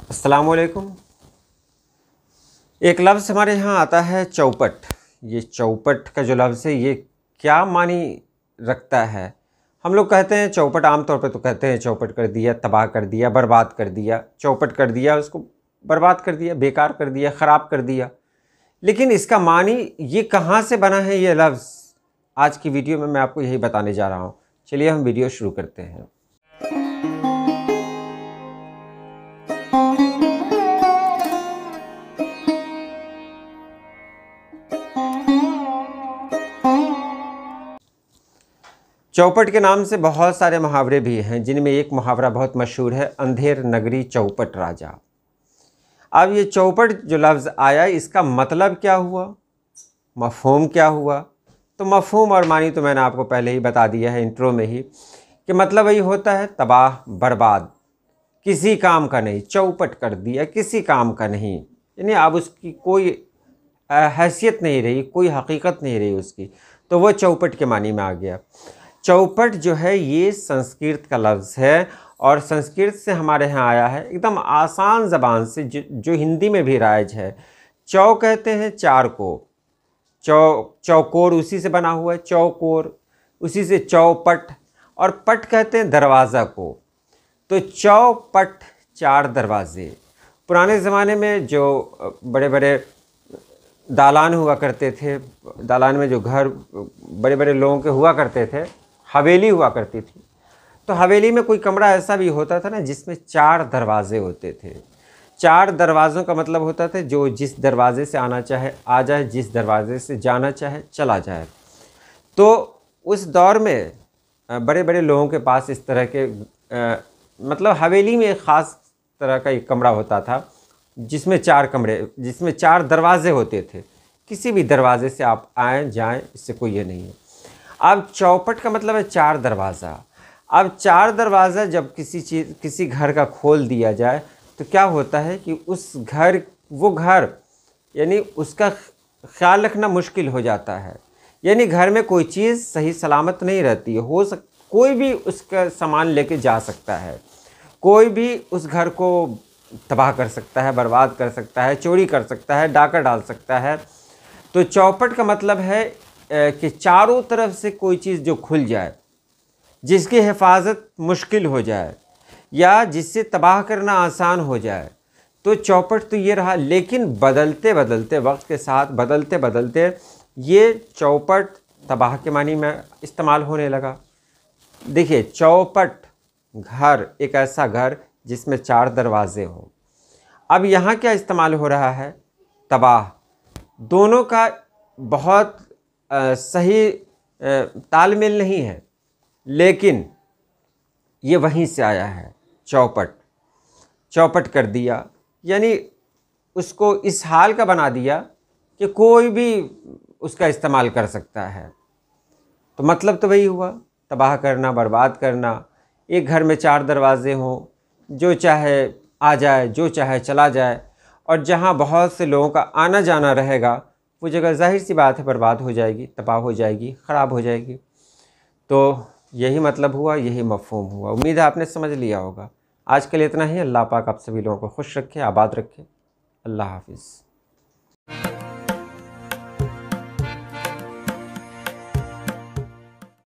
अस्सलामुअलैकुम। एक लफ्ज़ हमारे यहाँ आता है चौपट। ये चौपट का जो लफ्ज़ है ये क्या मानी रखता है? हम लोग कहते हैं चौपट, आमतौर पर तो कहते हैं चौपट कर दिया, तबाह कर दिया, बर्बाद कर दिया, चौपट कर दिया, उसको बर्बाद कर दिया, बेकार कर दिया, ख़राब कर दिया। लेकिन इसका मानी ये कहाँ से बना है ये लफ्ज़? आज की वीडियो में मैं आपको यही बताने जा रहा हूँ। चलिए हम वीडियो शुरू करते हैं। चौपट के नाम से बहुत सारे मुहावरे भी हैं, जिनमें एक मुहावरा बहुत मशहूर है, अंधेर नगरी चौपट राजा। अब ये चौपट जो लफ्ज़ आया, इसका मतलब क्या हुआ, मफ़हूम क्या हुआ? तो मफ़हूम और मानी तो मैंने आपको पहले ही बता दिया है इंट्रो में ही, कि मतलब वही होता है तबाह बर्बाद, किसी काम का नहीं, चौपट कर दिया, किसी काम का नहीं। यानी अब उसकी कोई हैसियत नहीं रही, कोई हकीकत नहीं रही उसकी, तो वो चौपट के मानी में आ गया। चौपट जो है ये संस्कृत का लफ्ज़ है और संस्कृत से हमारे यहाँ आया है, एकदम आसान ज़बान से, जो हिंदी में भी राइज है। चौ कहते हैं चार को, चौकोर उसी से बना हुआ है, चौकोर, उसी से चौपट, और पट कहते हैं दरवाज़ा को। तो चौपट, चार दरवाज़े। पुराने ज़माने में जो बड़े बड़े दालान हुआ करते थे, दालान में जो घर बड़े बड़े लोगों के हुआ करते थे, हवेली हुआ करती थी, तो हवेली में कोई कमरा ऐसा भी होता था ना जिसमें चार दरवाजे होते थे। चार दरवाज़ों का मतलब होता था जो जिस दरवाज़े से आना चाहे आ जाए, जिस दरवाज़े से जाना चाहे चला जाए। तो उस दौर में बड़े बड़े लोगों के पास इस तरह के मतलब हवेली में एक ख़ास तरह का एक कमरा होता था जिसमें चार दरवाजे होते थे। किसी भी दरवाजे से आप आएँ जाएँ, इससे कोई ये नहीं है। अब चौपट का मतलब है चार दरवाज़ा। अब चार दरवाज़ा जब किसी घर का खोल दिया जाए तो क्या होता है कि वो घर यानी उसका ख्याल रखना मुश्किल हो जाता है। यानी घर में कोई चीज़ सही सलामत नहीं रहती है। कोई भी उसका सामान लेके जा सकता है, कोई भी उस घर को तबाह कर सकता है, बर्बाद कर सकता है, चोरी कर सकता है, डाका डाल सकता है। तो चौपट का मतलब है कि चारों तरफ से कोई चीज़ जो खुल जाए, जिसकी हिफाजत मुश्किल हो जाए या जिससे तबाह करना आसान हो जाए, तो चौपट तो ये रहा। लेकिन बदलते बदलते वक्त के साथ बदलते बदलते ये चौपट तबाह के मानी में इस्तेमाल होने लगा। देखिए, चौपट घर, एक ऐसा घर जिसमें चार दरवाजे हों। अब यहाँ क्या इस्तेमाल हो रहा है? तबाह। दोनों का बहुत सही तालमेल नहीं है, लेकिन ये वहीं से आया है। चौपट कर दिया, यानी उसको इस हाल का बना दिया कि कोई भी उसका इस्तेमाल कर सकता है। तो मतलब तो वही हुआ, तबाह करना, बर्बाद करना। एक घर में चार दरवाजे हों, जो चाहे आ जाए, जो चाहे चला जाए, और जहाँ बहुत से लोगों का आना जाना रहेगा वो जगह ज़ाहिर सी बात है बर्बाद हो जाएगी, तबाह हो जाएगी, ख़राब हो जाएगी। तो यही मतलब हुआ, यही मफ़हूम हुआ। उम्मीद है आपने समझ लिया होगा। आज के लिए इतना ही। अल्लाह पाक आप सभी लोगों को खुश रखे, आबाद रखे। अल्लाह हाफ़िज़।